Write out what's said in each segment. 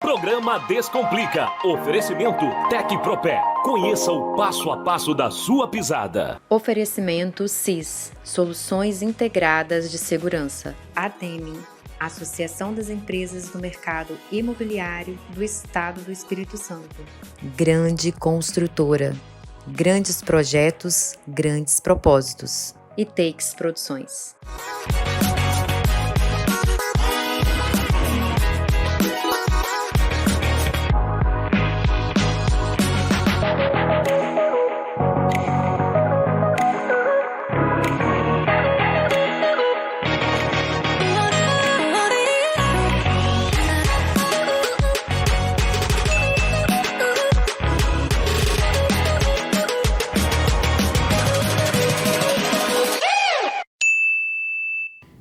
Programa Descomplica. Oferecimento Tecpropé. Conheça o passo a passo da sua pisada. Oferecimento CIS, Soluções Integradas de Segurança. ADEME, Associação das Empresas do Mercado Imobiliário do Estado do Espírito Santo. Grande Construtora. Grandes projetos, grandes propósitos. E Takes Produções.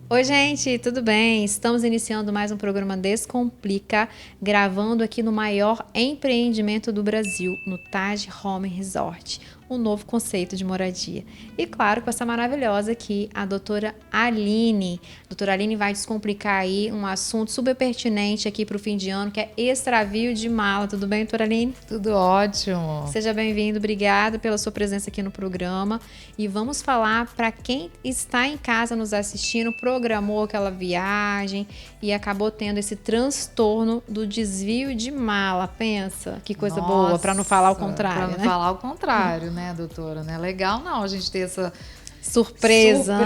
Oi, gente, tudo bem? Estamos iniciando mais um programa Descomplica, gravando aqui no maior empreendimento do Brasil, no Taj Home Resort, um novo conceito de moradia. E claro, com essa maravilhosa aqui, a doutora Aline. A doutora Aline vai descomplicar aí um assunto super pertinente aqui para o fim de ano, que é extravio de mala. Tudo bem, doutora Aline? Tudo ótimo. Seja bem-vindo, obrigada pela sua presença aqui no programa. E vamos falar para quem está em casa nos assistindo, programou aquela viagem e acabou tendo esse transtorno do desvio de mala. Pensa, que coisa boa, para não falar o contrário, Para não falar o contrário, né, doutora? Não é legal não a gente ter essa surpresa,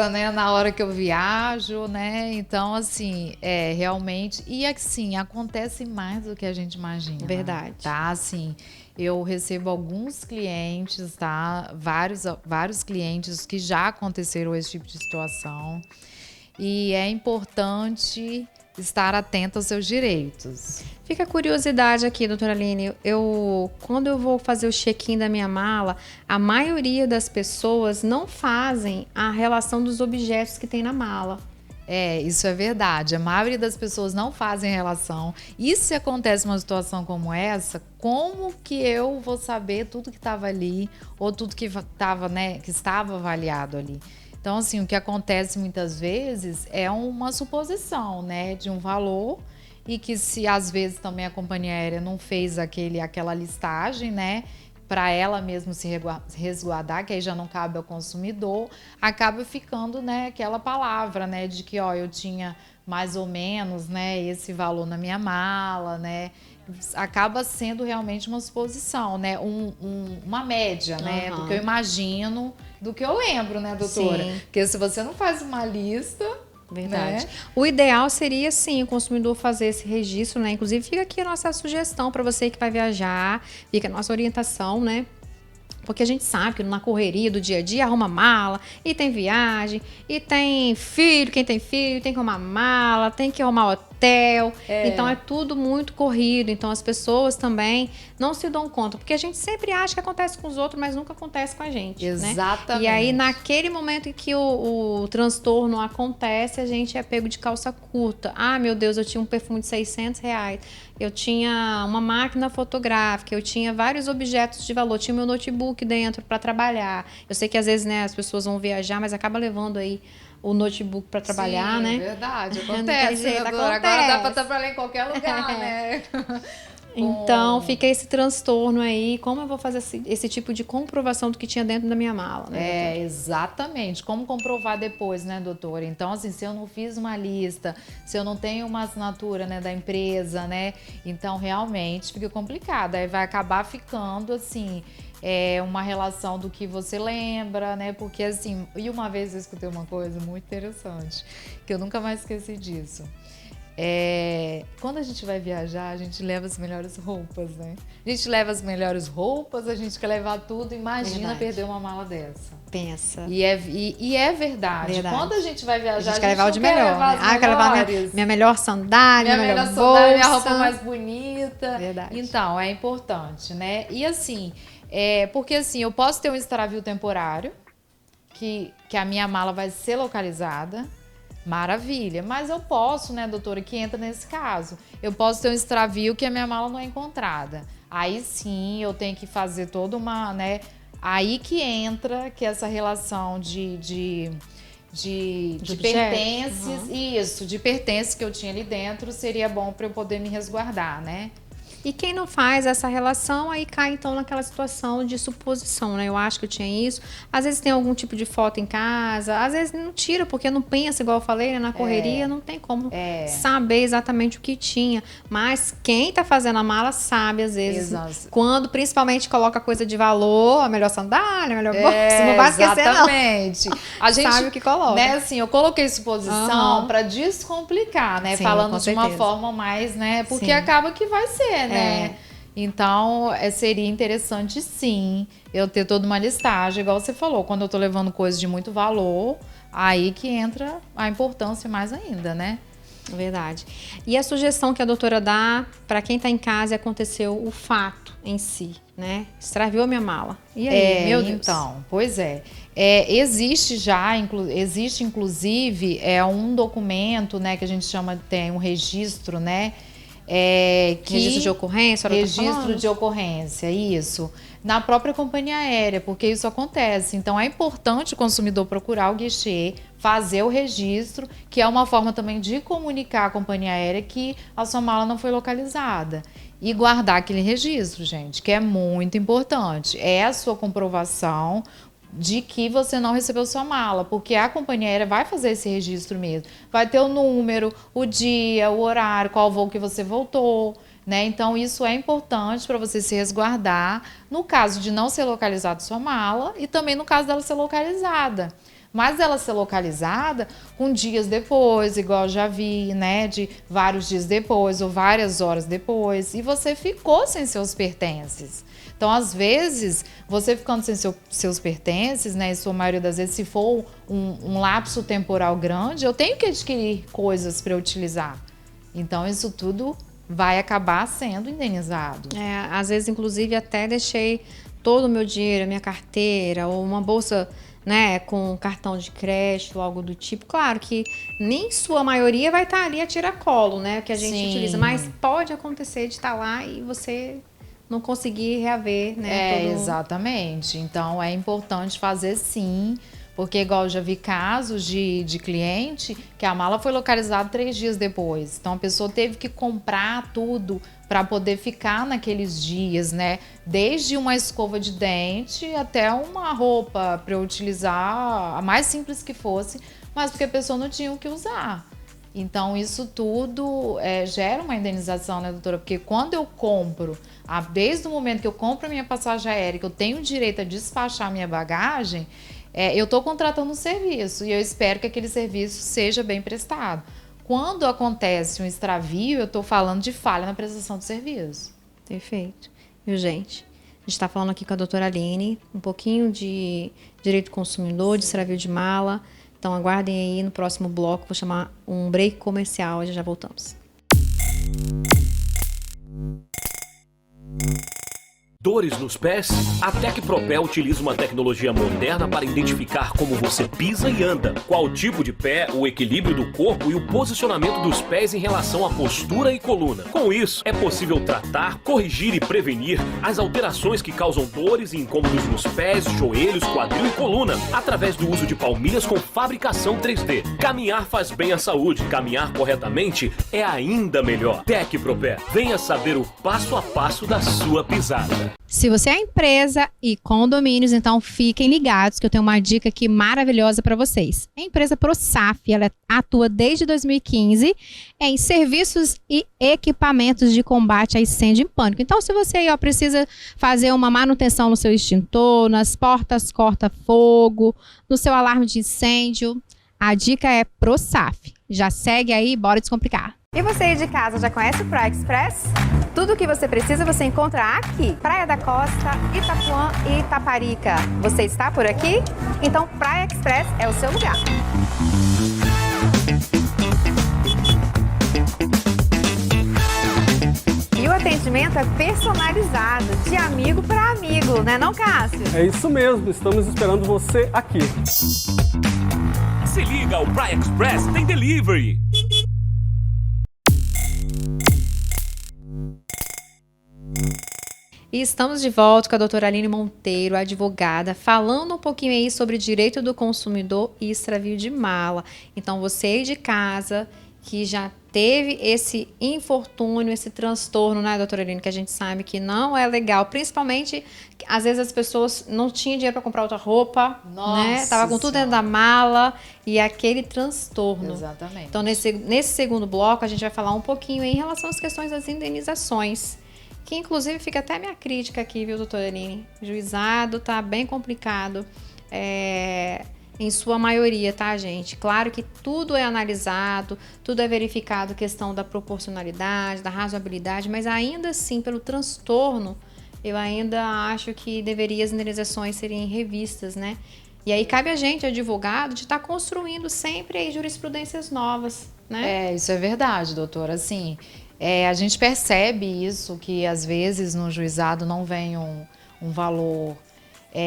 né, na hora que eu viajo, né? Então, assim, realmente, e assim, acontece mais do que a gente imagina. Verdade. Tá, assim, eu recebo alguns clientes, tá? Vários clientes que já aconteceram esse tipo de situação. E é importante estar atento aos seus direitos. Fica a curiosidade aqui, doutora Aline, quando eu vou fazer o check-in da minha mala, a maioria das pessoas não fazem a relação dos objetos que tem na mala. Isso é verdade. A maioria das pessoas não fazem relação. E se acontece uma situação como essa, como que eu vou saber tudo que estava ali ou tudo que estava, né, que estava avaliado ali? Então, assim, o que acontece muitas vezes é uma suposição, né, de um valor e que se às vezes também a companhia aérea não fez aquela listagem, né, para ela mesmo se resguardar, que aí já não cabe ao consumidor, acaba ficando, né, aquela palavra, né, de que, ó, eu tinha mais ou menos, né, esse valor na minha mala, né, acaba sendo realmente uma suposição, né, uma média, né, do que eu imagino, do que eu lembro, né, doutora? Sim. Porque se você não faz uma lista... Verdade. Né? O ideal seria, sim, o consumidor fazer esse registro, né? Inclusive, fica aqui a nossa sugestão para você que vai viajar, fica a nossa orientação, né? Porque a gente sabe que na correria do dia a dia arruma mala, e tem viagem, e tem filho, quem tem filho, tem que arrumar mala, tem que arrumar hotel. Então é tudo muito corrido. Então as pessoas também não se dão conta, porque a gente sempre acha que acontece com os outros, mas nunca acontece com a gente. Exatamente. Né? E aí, naquele momento em que o transtorno acontece, a gente é pego de calça curta. Ah, meu Deus, eu tinha um perfume de R$600. Eu tinha uma máquina fotográfica, eu tinha vários objetos de valor, tinha meu notebook dentro para trabalhar. Eu sei que às vezes, né, as pessoas vão viajar, mas acaba levando aí o notebook para trabalhar, né? É verdade, acontece. Jeito, Agora dá para trabalhar em qualquer lugar, né? Então, fica esse transtorno aí. Como eu vou fazer esse tipo de comprovação do que tinha dentro da minha mala, né? Exatamente. Como comprovar depois, né, doutora? Então, assim, se eu não fiz uma lista, se eu não tenho uma assinatura, né, da empresa, né? Então, realmente fica complicado. Aí vai acabar ficando, assim, uma relação do que você lembra, né? Porque, assim, e uma vez eu escutei uma coisa muito interessante, que eu nunca mais esqueci disso. Quando a gente vai viajar, a gente leva as melhores roupas, né? A gente leva as melhores roupas, a gente quer levar tudo. Imagina perder uma mala dessa. Pensa. E é verdade. Quando a gente vai viajar, a gente quer levar o de melhor. Né? Quero levar minha melhor sandália, minha melhor bolsa. Minha roupa mais bonita. Verdade. Então, é importante, né? E assim, porque assim, eu posso ter um extravio temporário, que a minha mala vai ser localizada. Maravilha, mas eu posso, né, doutora, que entra nesse caso. Eu posso ter um extravio que a minha mala não é encontrada. Aí sim, eu tenho que fazer toda uma, né, aí que entra que essa relação de de objetos, pertences, isso, de pertences que eu tinha ali dentro, seria bom para eu poder me resguardar, né? E quem não faz essa relação, aí cai então naquela situação de suposição, né? Eu acho que eu tinha isso. Às vezes tem algum tipo de foto em casa, às vezes não tira, porque não pensa, igual eu falei, né? Na correria, não tem como saber exatamente o que tinha. Mas quem tá fazendo a mala sabe, às vezes, quando principalmente coloca coisa de valor, a melhor sandália, a melhor bolsa, não vai esquecer, exatamente. não. A gente sabe o que coloca. Né, assim, eu coloquei suposição para descomplicar, né? Sim, falando de uma forma mais, né? Porque acaba que vai ser, né? Então, seria interessante, sim, eu ter toda uma listagem, igual você falou, quando eu tô levando coisas de muito valor, aí que entra a importância mais ainda, né? Verdade. E a sugestão que a doutora dá para quem tá em casa e aconteceu o fato em si, né? Extraviou minha mala. E aí, meu Deus? Então, pois é. Existe inclusive um documento, né, que a gente chama, tem um registro, né? Registro de ocorrência? Registro de ocorrência, isso. Na própria companhia aérea, porque isso acontece. Então, é importante o consumidor procurar o guichê, fazer o registro, que é uma forma também de comunicar à companhia aérea que a sua mala não foi localizada. E guardar aquele registro, gente, que é muito importante. É a sua comprovação de que você não recebeu sua mala, porque a companhia aérea vai fazer esse registro mesmo. Vai ter o número, o dia, o horário, qual voo que você voltou, né? Então, isso é importante para você se resguardar no caso de não ser localizada sua mala e também no caso dela ser localizada. Mas ela ser localizada com dias depois, igual eu já vi, né? De vários dias depois ou várias horas depois, e você ficou sem seus pertences. Então, às vezes, você ficando sem seus pertences, né? Em sua maioria das vezes, se for um lapso temporal grande, eu tenho que adquirir coisas para utilizar. Então, isso tudo vai acabar sendo indenizado. Às vezes, inclusive, até deixei todo o meu dinheiro, a minha carteira ou uma bolsa, né, com cartão de crédito, algo do tipo. Claro que nem sua maioria vai estar ali a tiracolo, né? Que a gente utiliza, mas pode acontecer de estar lá e você não conseguir reaver, né? Exatamente. Então, é importante fazer sim, porque igual eu já vi casos de cliente que a mala foi localizada 3 dias depois. Então, a pessoa teve que comprar tudo para poder ficar naqueles dias, né? Desde uma escova de dente até uma roupa para eu utilizar, a mais simples que fosse, mas porque a pessoa não tinha o que usar. Então, isso tudo gera uma indenização, né, doutora? Porque quando eu compro, desde o momento que eu compro a minha passagem aérea, que eu tenho o direito a despachar a minha bagagem, eu estou contratando um serviço e eu espero que aquele serviço seja bem prestado. Quando acontece um extravio, eu estou falando de falha na prestação do serviço. Perfeito. Viu, gente? A gente está falando aqui com a doutora Aline, um pouquinho de direito do consumidor, de extravio de mala. Então, aguardem aí no próximo bloco, vou chamar um break comercial e já voltamos. Dores nos pés? A Tecpropé utiliza uma tecnologia moderna para identificar como você pisa e anda, qual tipo de pé, o equilíbrio do corpo e o posicionamento dos pés em relação à postura e coluna. Com isso, é possível tratar, corrigir e prevenir as alterações que causam dores e incômodos nos pés, joelhos, quadril e coluna, através do uso de palmilhas com fabricação 3D. Caminhar faz bem à saúde, caminhar corretamente é ainda melhor. Tecpropé, venha saber o passo a passo da sua pisada. Se você é empresa e condomínios, então fiquem ligados que eu tenho uma dica aqui maravilhosa para vocês. A empresa ProSaf, ela atua desde 2015 em serviços e equipamentos de combate a incêndio em pânico. Então, se você aí, precisa fazer uma manutenção no seu extintor, nas portas corta-fogo, no seu alarme de incêndio, a dica é ProSaf. Já segue aí, bora descomplicar. E você aí de casa já conhece o Praia Express? Tudo o que você precisa você encontra aqui. Praia da Costa, Itapuã e Itaparica. Você está por aqui? Então Praia Express é o seu lugar. E o atendimento é personalizado, de amigo para amigo, né não, Cássio? É isso mesmo, estamos esperando você aqui. Se liga, o Praia Express tem delivery. E estamos de volta com a doutora Aline Monteiro, advogada, falando um pouquinho aí sobre direito do consumidor e extravio de mala. Então, você aí de casa que já teve esse infortúnio, esse transtorno, né, doutora Aline, que a gente sabe que não é legal, principalmente, às vezes as pessoas não tinham dinheiro para comprar outra roupa, né, tava com tudo dentro da mala e aquele transtorno. Exatamente. Então, nesse segundo bloco, a gente vai falar um pouquinho em relação às questões das indenizações, que inclusive fica até minha crítica aqui, viu, doutora Aline? O juizado tá bem complicado, em sua maioria, tá, gente? Claro que tudo é analisado, tudo é verificado, questão da proporcionalidade, da razoabilidade, mas ainda assim, pelo transtorno, eu ainda acho que deveria as indenizações serem revistas, né? E aí cabe a gente, advogado, de estar construindo sempre aí jurisprudências novas, né? Isso é verdade, doutora. Assim, a gente percebe isso, que às vezes no juizado não vem um valor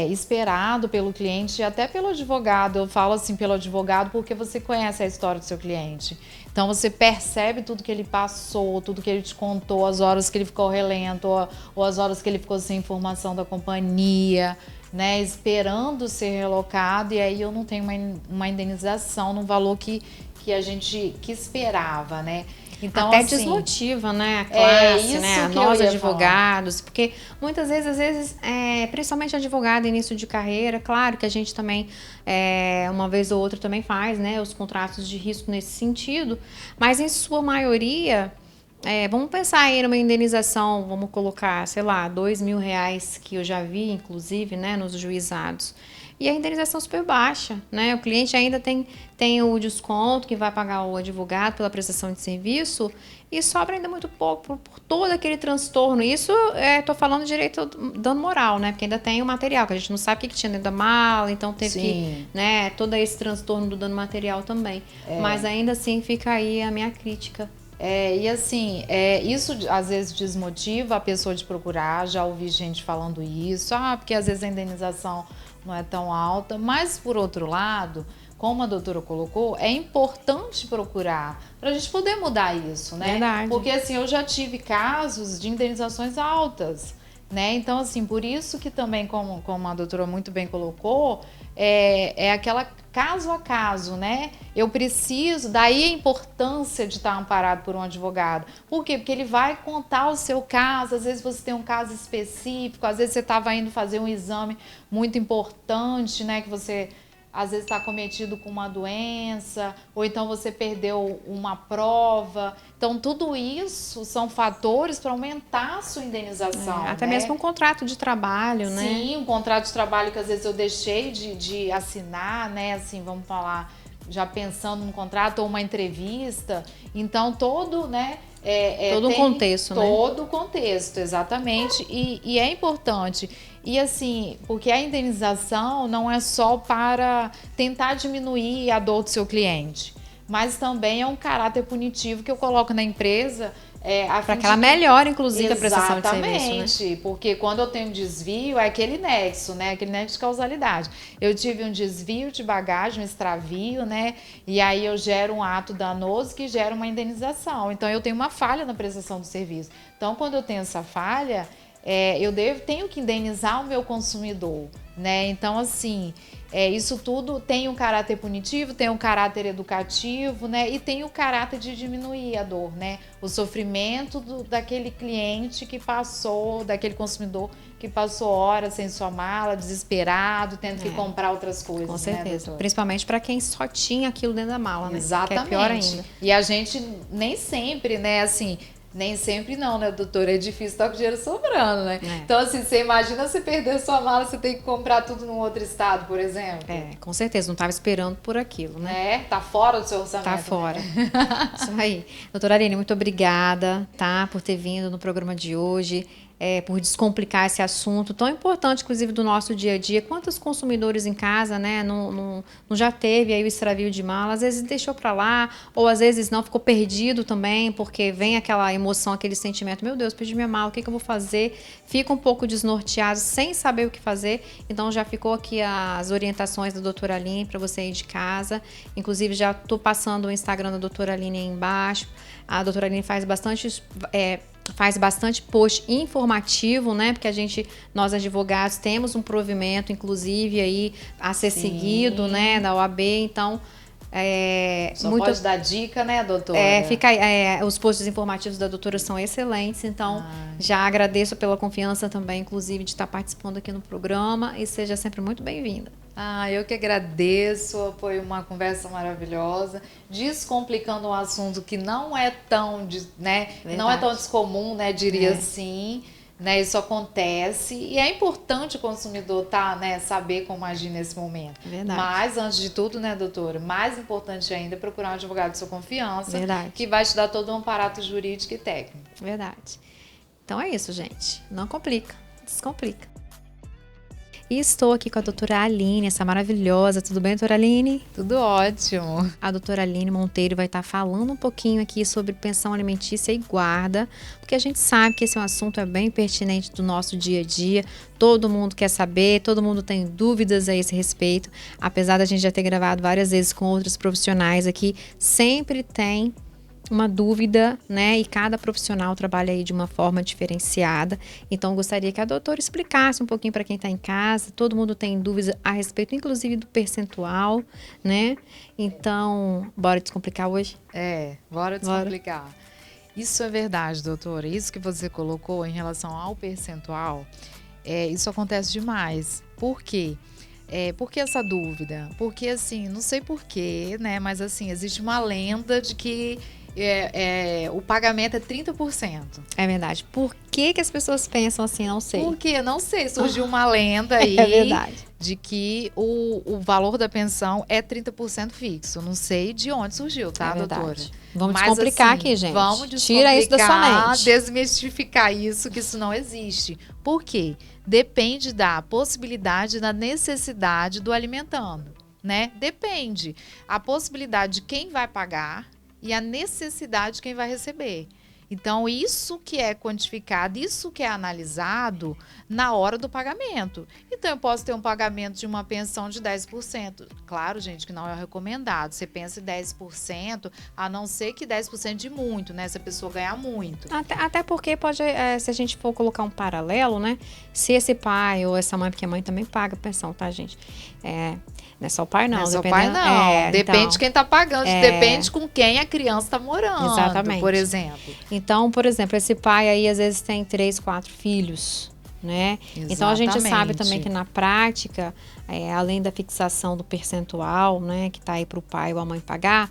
esperado pelo cliente e até pelo advogado. Eu falo assim pelo advogado porque você conhece a história do seu cliente. Então você percebe tudo que ele passou, tudo que ele te contou, as horas que ele ficou relento ou as horas que ele ficou sem informação da companhia, né, esperando ser relocado, e aí eu não tenho uma indenização no valor que a gente esperava, né? Então, até assim, desmotiva, né, a classe, né, nós advogados, falar. Porque muitas vezes, principalmente advogado início de carreira, claro que a gente também, uma vez ou outra também faz, né, os contratos de risco nesse sentido, mas em sua maioria, vamos pensar aí numa indenização, vamos colocar, sei lá, R$2.000, que eu já vi, inclusive, né, nos juizados. E a indenização super baixa, né? O cliente ainda tem o desconto que vai pagar o advogado pela prestação de serviço e sobra ainda muito pouco por todo aquele transtorno. Isso, tô falando de direito dano moral, né? Porque ainda tem o material, que a gente não sabe o que tinha dentro da mala, então teve que, né? Todo esse transtorno do dano material também. Mas ainda assim fica aí a minha crítica. E assim, isso às vezes desmotiva a pessoa de procurar. Já ouvi gente falando isso, porque às vezes a indenização não é tão alta, mas por outro lado, como a doutora colocou, é importante procurar para a gente poder mudar isso, né? Verdade. Porque assim, eu já tive casos de indenizações altas, né? Então assim, por isso que também, como a doutora muito bem colocou, é aquela caso a caso, né? Eu preciso, daí a importância de estar amparado por um advogado. Por quê? Porque ele vai contar o seu caso, às vezes você tem um caso específico, às vezes você estava indo fazer um exame muito importante, né? Que você às vezes está cometido com uma doença, ou então você perdeu uma prova. Então, tudo isso são fatores para aumentar a sua indenização. Até né? mesmo um contrato de trabalho, né? Sim, um contrato de trabalho que às vezes eu deixei de assinar, né? Assim, vamos falar, já pensando no contrato, ou uma entrevista. Então, todo, né? Todo um contexto, né? Todo o contexto, exatamente. E é importante. E assim, porque a indenização não é só para tentar diminuir a dor do seu cliente, mas também é um caráter punitivo que eu coloco na empresa. Para que ela melhore, inclusive, Exatamente, a prestação de serviço, né? Porque quando eu tenho desvio, é aquele nexo, né? Aquele nexo de causalidade. Eu tive um desvio de bagagem, um extravio, né? E aí eu gero um ato danoso que gera uma indenização. Então, eu tenho uma falha na prestação do serviço. Então, quando eu tenho essa falha, tenho que indenizar o meu consumidor, né? Então, assim, isso tudo tem um caráter punitivo, tem um caráter educativo, né? E tem o caráter de diminuir a dor, né? O sofrimento daquele cliente que passou, daquele consumidor que passou horas sem sua mala, desesperado, tendo que comprar outras coisas. Com certeza. Né, principalmente para quem só tinha aquilo dentro da mala, né? Exatamente. Que é pior ainda. E a gente nem sempre, né, assim... Nem sempre não, né, doutora? É difícil estar com o dinheiro sobrando, né? Então, assim, você imagina você perder sua mala, você tem que comprar tudo num outro estado, por exemplo? Com certeza. Não estava esperando por aquilo, né? Tá fora do seu orçamento. Tá fora. Né? Isso aí. Doutora Aline, muito obrigada, tá? Por ter vindo no programa de hoje. Por descomplicar esse assunto tão importante, inclusive, do nosso dia a dia. Quantos consumidores em casa, né, não já teve aí o extravio de mala, às vezes deixou para lá, ou às vezes não, ficou perdido também, porque vem aquela emoção, aquele sentimento, meu Deus, perdi minha mala, o que eu vou fazer? Fica um pouco desnorteado, sem saber o que fazer. Então, já ficou aqui as orientações da doutora Aline para você ir de casa. Inclusive, já estou passando o Instagram da doutora Aline aí embaixo. A doutora Aline faz bastante faz bastante post informativo, né? Porque nós advogados temos um provimento, inclusive, aí a ser seguido, né? Da OAB, então... Só pode dar dica, né, doutora? Os posts informativos da doutora são excelentes, então já agradeço pela confiança também, inclusive, de estar participando aqui no programa e seja sempre muito bem-vinda. Eu que agradeço, foi uma conversa maravilhosa, descomplicando um assunto que não é tão, né, não é tão descomum, né, diria assim, né, isso acontece e é importante o consumidor né, saber como agir nesse momento. Verdade. Mas, antes de tudo, né, doutora, mais importante ainda é procurar um advogado de sua confiança, Verdade. Que vai te dar todo um aparato jurídico e técnico. Verdade. Então é isso, gente. Não complica, descomplica. E estou aqui com a doutora Aline, essa maravilhosa. Tudo bem, doutora Aline? Tudo ótimo. A doutora Aline Monteiro vai estar falando um pouquinho aqui sobre pensão alimentícia e guarda, porque a gente sabe que esse é um assunto bem pertinente do nosso dia a dia. Todo mundo quer saber, todo mundo tem dúvidas a esse respeito. Apesar da gente já ter gravado várias vezes com outros profissionais aqui, sempre tem uma dúvida, né? E cada profissional trabalha aí de uma forma diferenciada. Então, eu gostaria que a doutora explicasse um pouquinho para quem está em casa. Todo mundo tem dúvidas a respeito, inclusive, do percentual, né? Então, bora descomplicar hoje? Bora descomplicar. Isso é verdade, doutora. Isso que você colocou em relação ao percentual, isso acontece demais. Por quê? Por que essa dúvida? Porque, assim, não sei porquê, né? Mas, assim, existe uma lenda de que o pagamento é 30%. É verdade. Por que as pessoas pensam assim? Não sei. Porque, não sei, surgiu uma lenda aí de que o valor da pensão é 30% fixo. Não sei de onde surgiu, tá, doutora? Vamos descomplicar aqui, gente. Vamos descomplicar, tira isso da sua mente. Desmistificar isso, que isso não existe. Por quê? Depende da possibilidade, da necessidade do alimentando, né? Depende. A possibilidade de quem vai pagar e a necessidade de quem vai receber. Então, isso que é quantificado, isso que é analisado na hora do pagamento. Então, eu posso ter um pagamento de uma pensão de 10%. Claro, gente, que não é recomendado. Você pensa em 10%, a não ser que 10% de muito, né? Se a pessoa ganhar muito. Até porque pode, se a gente for colocar um paralelo, né? Se esse pai ou essa mãe, porque a mãe também paga pensão, tá, gente? Não é só o pai, não. Não é só o pai, não. Depende de quem tá pagando, depende com quem a criança tá morando. Exatamente. Por exemplo. Então, por exemplo, esse pai aí, às vezes, tem 3, 4 filhos, né? Exatamente. Então, a gente sabe também que na prática, além da fixação do percentual, né? Que tá aí pro pai ou a mãe pagar,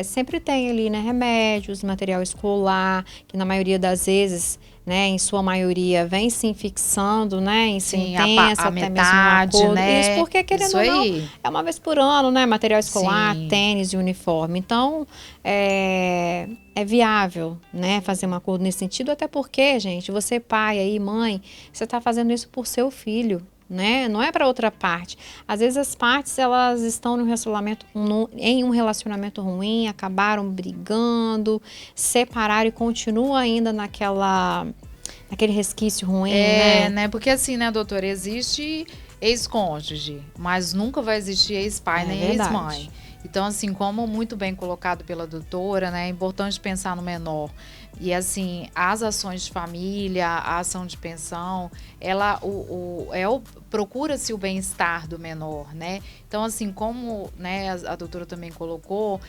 sempre tem ali, né? Remédios, material escolar, que na maioria das vezes, né, em sua maioria, vem se fixando, né, em sentença, até metade, mesmo um acordo. né? Isso porque, querendo ou não, é uma vez por ano, né, material escolar, tênis e uniforme. Então, é viável, né, fazer um acordo nesse sentido, até porque, gente, você pai aí, mãe, você está fazendo isso por seu filho, né? Não é para outra parte. Às vezes as partes elas estão em um relacionamento ruim, acabaram brigando, separaram e continuam ainda naquele resquício ruim, né? Porque assim, né, doutora, existe ex-cônjuge, mas nunca vai existir ex-pai nem ex-mãe. Então, assim, como muito bem colocado pela doutora, né, é importante pensar no menor. E, assim, as ações de família, a ação de pensão, procura-se o bem-estar do menor, né? Então, assim, como, né, a doutora também colocou,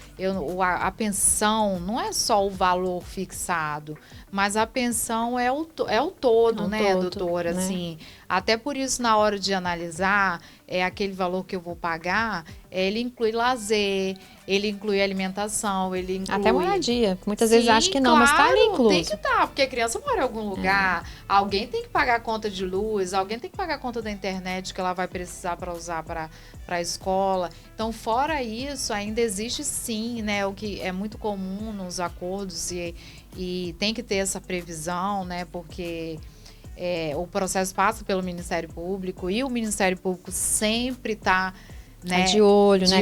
a pensão não é só o valor fixado, mas a pensão é o todo, né, doutora? Né? Assim, até por isso, na hora de analisar, aquele valor que eu vou pagar, ele inclui lazer, ele inclui alimentação, ele inclui... Até moradia. Muitas vezes acho que não, mas tá ali incluso. Tem que estar, porque a criança mora em algum lugar, alguém tem que pagar a conta de luz, alguém tem que pagar a conta da internet que ela vai precisar para usar para a escola. Então, fora isso, ainda existe sim, né, o que é muito comum nos acordos e tem que ter essa previsão, né, porque... o processo passa pelo Ministério Público e o Ministério Público sempre está, né, de olho, né,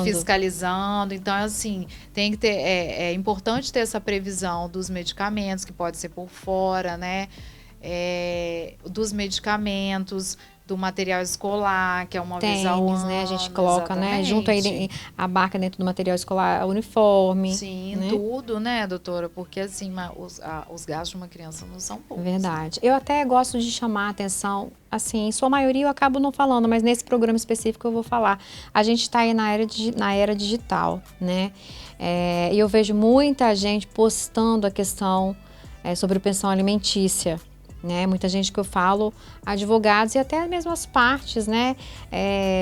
fiscalizando. Então, assim, tem que ter, é importante ter essa previsão dos medicamentos, que pode ser por fora, né, dos medicamentos, do material escolar, que é uma vez ao Tênis, ano. né? A gente coloca, né? Junto aí, exatamente. a barca dentro do material escolar, uniforme. Sim, né? tudo, né, doutora? Porque assim, os gastos de uma criança não são poucos. Verdade. Eu até gosto de chamar a atenção, assim, em sua maioria eu acabo não falando, mas nesse programa específico eu vou falar. A gente está aí na era digital, né? E eu vejo muita gente postando a questão sobre pensão alimentícia. Né? Muita gente que eu falo, advogados e até mesmo as partes, né?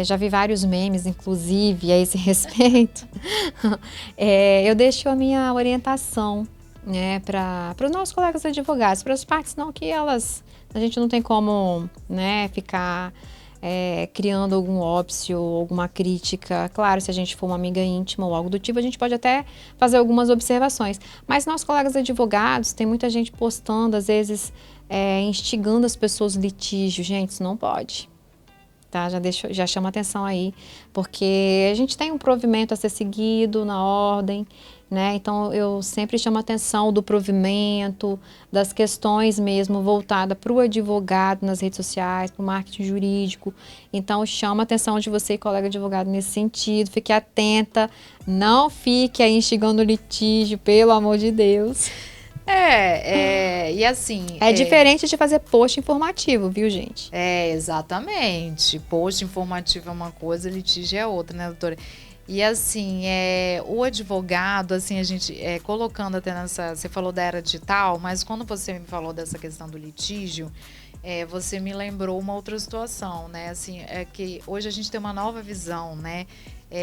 Já vi vários memes, inclusive, a esse respeito. Eu deixo a minha orientação, né, para os nossos colegas advogados, para as partes não que elas, a gente não tem como, né, ficar criando algum óbvio, alguma crítica. Claro, se a gente for uma amiga íntima ou algo do tipo, a gente pode até fazer algumas observações. Mas nossos colegas advogados, tem muita gente postando, às vezes, instigando as pessoas litígio. Gente, isso não pode. Tá? Já chama atenção aí, porque a gente tem um provimento a ser seguido na ordem, né? Então eu sempre chamo a atenção do provimento, das questões mesmo voltadas para o advogado nas redes sociais, para o marketing jurídico. Então chama a atenção de você, colega advogado, nesse sentido. Fique atenta, não fique aí instigando litígio, pelo amor de Deus. E assim... É diferente de fazer post informativo, viu, gente? Exatamente. Post informativo é uma coisa, litígio é outra, né, doutora? E assim, o advogado, assim, a gente colocando até nessa... Você falou da era digital, mas quando você me falou dessa questão do litígio, você me lembrou uma outra situação, né? Assim, que hoje a gente tem uma nova visão, né?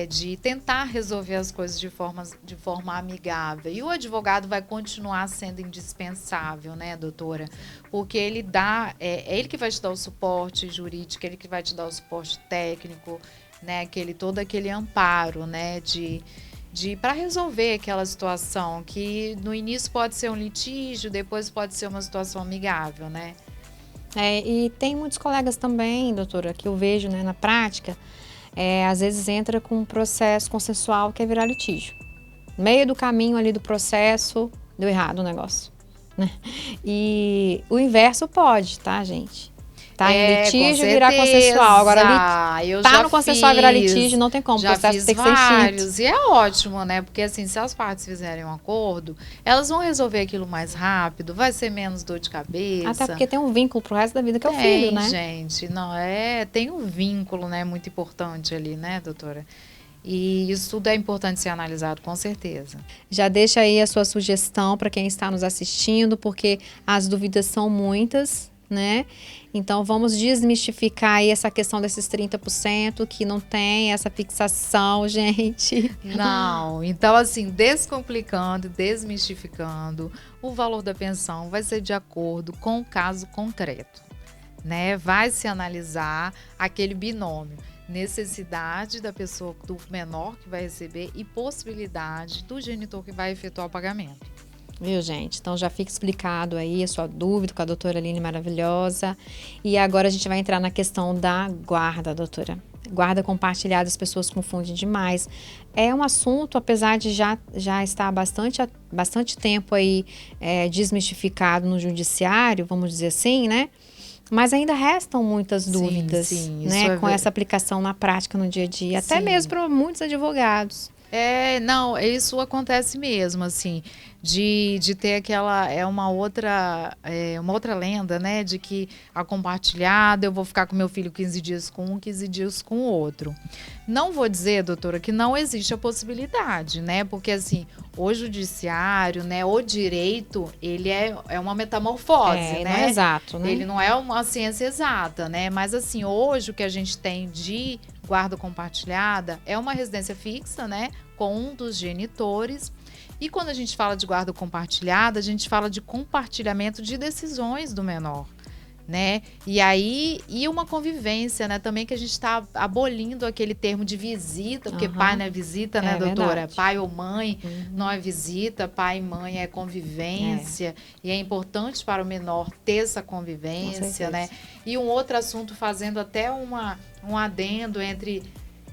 De tentar resolver as coisas de forma amigável. E o advogado vai continuar sendo indispensável, né, doutora? Porque ele dá... É ele que vai te dar o suporte jurídico, ele que vai te dar o suporte técnico, né, todo aquele amparo, né, para resolver aquela situação que no início pode ser um litígio, depois pode ser uma situação amigável, né? E tem muitos colegas também, doutora, que eu vejo, né, na prática, às vezes entra com um processo consensual que é virar litígio. No meio do caminho ali do processo, deu errado o negócio, né? E o inverso pode, tá, gente? Tá em litígio virar consensual. Agora, no consensual virar litígio, não tem como. O processo tem que ser extinto. E é ótimo, né? Porque assim, se as partes fizerem um acordo, elas vão resolver aquilo mais rápido, vai ser menos dor de cabeça. Até porque tem um vínculo pro resto da vida, que é o filho, né? Gente, não, tem um vínculo, né, muito importante ali, né, doutora? E isso tudo é importante ser analisado, com certeza. Já deixa aí a sua sugestão para quem está nos assistindo, porque as dúvidas são muitas, né? Então, vamos desmistificar aí essa questão desses 30% que não tem essa fixação, gente. Não, então assim, descomplicando, desmistificando, o valor da pensão vai ser de acordo com o caso concreto, né? Vai se analisar aquele binômio, necessidade da pessoa, do menor que vai receber e possibilidade do genitor que vai efetuar o pagamento. Viu, gente? Então já fica explicado aí a sua dúvida com a doutora Aline maravilhosa. E agora a gente vai entrar na questão da guarda, doutora. Guarda compartilhada, as pessoas confundem demais. É um assunto, apesar de já estar há bastante tempo aí desmistificado no judiciário, vamos dizer assim, né? Mas ainda restam muitas dúvidas, sim, né? Com essa aplicação na prática, no dia a dia. Até mesmo para muitos advogados. Não, isso acontece mesmo, assim, de ter aquela, uma outra lenda, né, de que a compartilhada, eu vou ficar com meu filho 15 dias com um, 15 dias com o outro. Não vou dizer, doutora, que não existe a possibilidade, né, porque assim, o judiciário, né, o direito, ele é uma metamorfose, né? Não é exato, né? Ele não é uma ciência exata, né, mas assim, hoje o que a gente tem de guarda compartilhada é uma residência fixa, né, com um dos genitores. E quando a gente fala de guarda compartilhada, a gente fala de compartilhamento de decisões do menor, né? E uma convivência, né? Também que a gente está abolindo aquele termo de visita, porque pai não é visita, né, doutora? Verdade. Pai ou mãe não é visita, pai e mãe é convivência. E é importante para o menor ter essa convivência, né? E um outro assunto, fazendo até um adendo entre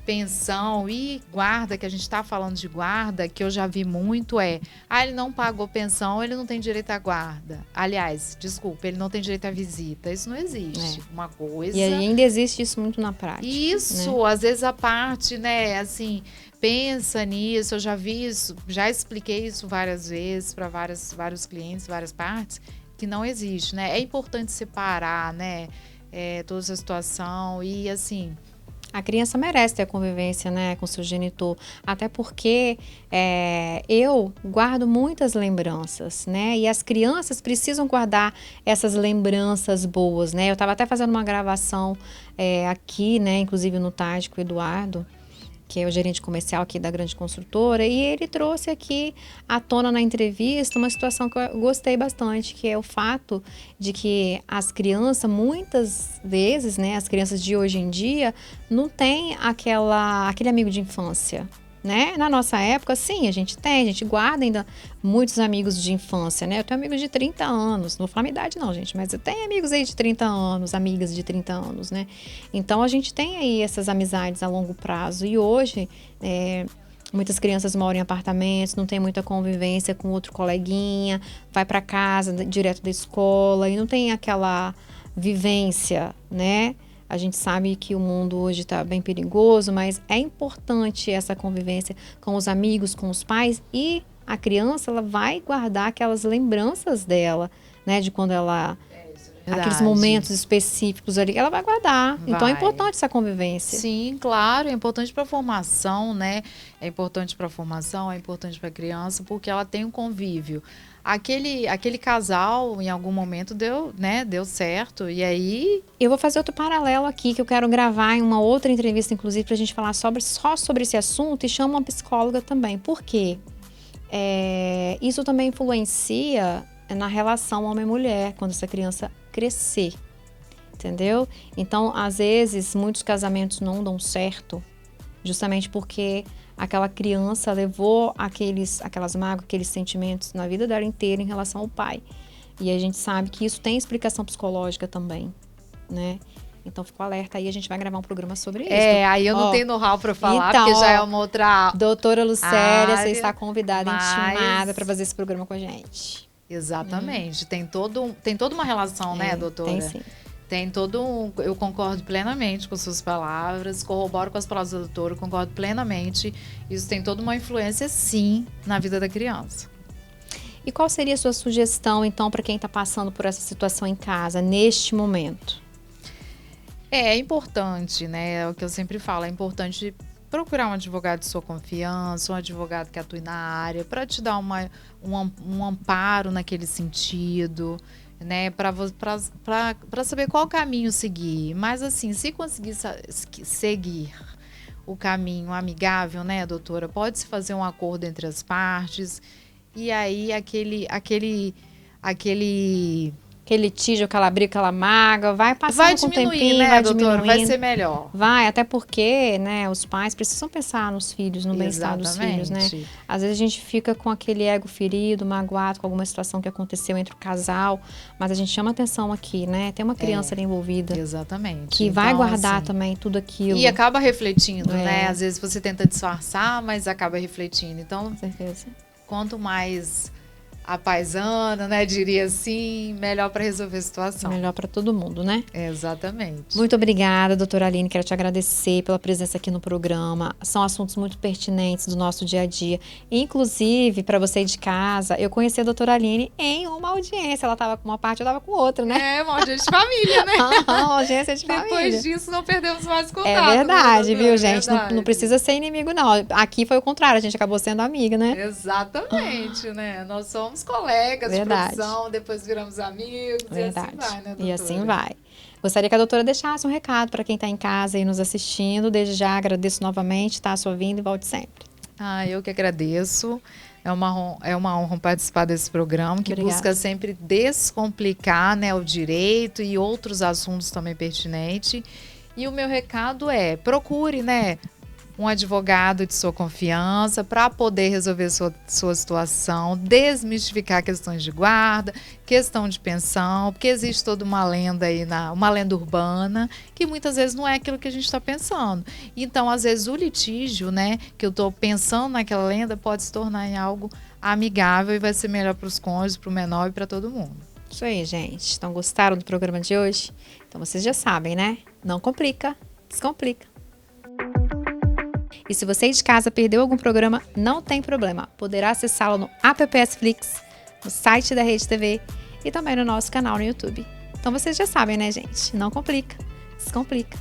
pensão e guarda, que a gente está falando de guarda, que eu já vi muito ele não pagou pensão, ele não tem direito à guarda. Aliás, desculpa, ele não tem direito à visita. Isso não existe. Uma coisa... E ainda existe isso muito na prática. Isso, né? Às vezes a parte, né, assim, pensa nisso, eu já vi isso, já expliquei isso várias vezes para vários clientes, várias partes, que não existe, né? É importante separar, né, toda essa situação e, assim... A criança merece ter a convivência, né, com seu genitor, até porque eu guardo muitas lembranças, né, e as crianças precisam guardar essas lembranças boas, né. Eu estava até fazendo uma gravação aqui, né, inclusive no TAD com o Eduardo, que é o gerente comercial aqui da grande construtora, e ele trouxe aqui à tona na entrevista uma situação que eu gostei bastante, que é o fato de que as crianças, muitas vezes, né, as crianças de hoje em dia, não têm aquele amigo de infância, né? Na nossa época, sim, a gente guarda ainda muitos amigos de infância, né? Eu tenho amigos de 30 anos, não vou falar minha idade não, gente, mas eu tenho amigos aí de 30 anos, amigas de 30 anos, né? Então, a gente tem aí essas amizades a longo prazo e hoje, muitas crianças moram em apartamentos, não tem muita convivência com outro coleguinha, vai para casa direto da escola e não tem aquela vivência, né? A gente sabe que o mundo hoje está bem perigoso, mas é importante essa convivência com os amigos, com os pais, e a criança ela vai guardar aquelas lembranças dela, né, de quando ela... aqueles momentos específicos ali, ela vai guardar. Então é importante essa convivência. Sim, claro, é importante para a formação, né? É importante para a formação, é importante para a criança, porque ela tem um convívio. Aquele casal, em algum momento, deu certo, e aí... Eu vou fazer outro paralelo aqui, que eu quero gravar em uma outra entrevista, inclusive, para a gente falar só sobre esse assunto, e chamo uma psicóloga também. Por quê? Isso também influencia na relação homem-mulher, quando essa criança crescer, entendeu? Então, às vezes, muitos casamentos não dão certo, justamente porque aquela criança levou aquelas mágoas, aqueles sentimentos na vida dela inteira em relação ao pai. E a gente sabe que isso tem explicação psicológica também, né? Então, fico alerta aí, a gente vai gravar um programa sobre isso. Aí eu não tenho know-how para falar, então, porque já é uma outra... Doutora Lucélia, você está convidada, intimada para fazer esse programa com a gente. Exatamente. Tem toda uma relação, né, doutora? Tem sim. Eu concordo plenamente com suas palavras, corroboro com as palavras da doutora, concordo plenamente. Isso tem toda uma influência, sim, na vida da criança. E qual seria a sua sugestão, então, para quem está passando por essa situação em casa, neste momento? É importante, né? É o que eu sempre falo, é importante procurar um advogado de sua confiança, um advogado que atue na área, para te dar um amparo naquele sentido, né? Para saber qual caminho seguir. Mas, assim, se conseguir seguir o caminho amigável, né, doutora? Pode-se fazer um acordo entre as partes, e aí aquele litígio, aquela briga, aquela mágoa, vai passando com o tempinho, né, vai doutora? diminuindo. Vai ser melhor. Vai, até porque, né, os pais precisam pensar nos filhos, no bem-estar dos filhos, né? Às vezes a gente fica com aquele ego ferido, magoado com alguma situação que aconteceu entre o casal, mas a gente chama atenção aqui, né? Tem uma criança ali envolvida. Exatamente. Que vai guardar também tudo aquilo. E acaba refletindo, né? Às vezes você tenta disfarçar, mas acaba refletindo. Então, com certeza. Quanto mais a paisana, né, diria assim, melhor para resolver a situação. Melhor para todo mundo, né? Exatamente. Muito obrigada, doutora Aline, quero te agradecer pela presença aqui no programa. São assuntos muito pertinentes do nosso dia a dia. Inclusive, para você de casa, eu conheci a doutora Aline em uma audiência. Ela estava com uma parte, eu estava com outra, né? Uma audiência de família, né? Uma audiência de família. Depois disso, não perdemos mais contato. É verdade, viu, gente? Verdade. Não precisa ser inimigo, não. Aqui foi o contrário, a gente acabou sendo amiga, né? Exatamente, né? Nós somos colegas de profissão, depois viramos amigos, e assim vai, né, doutora? E assim vai. Gostaria que a doutora deixasse um recado para quem está em casa e nos assistindo. Desde já agradeço novamente, tá? A sua vinda e volte sempre. Eu que agradeço. É uma honra participar desse programa, que busca sempre descomplicar, né, o direito e outros assuntos também pertinentes. E o meu recado é, procure, né, um advogado de sua confiança para poder resolver sua situação, desmistificar questões de guarda, questão de pensão, porque existe toda uma lenda aí, uma lenda urbana, que muitas vezes não é aquilo que a gente está pensando. Então, às vezes, o litígio, né, que eu estou pensando naquela lenda, pode se tornar em algo amigável e vai ser melhor para os cônjuges, para o menor e para todo mundo. Isso aí, gente. Então, gostaram do programa de hoje? Então, vocês já sabem, né? Não complica, descomplica. E se você de casa perdeu algum programa, não tem problema. Poderá acessá-lo no APPS Flix, no site da Rede TV e também no nosso canal no YouTube. Então vocês já sabem, né, gente? Não complica, descomplica.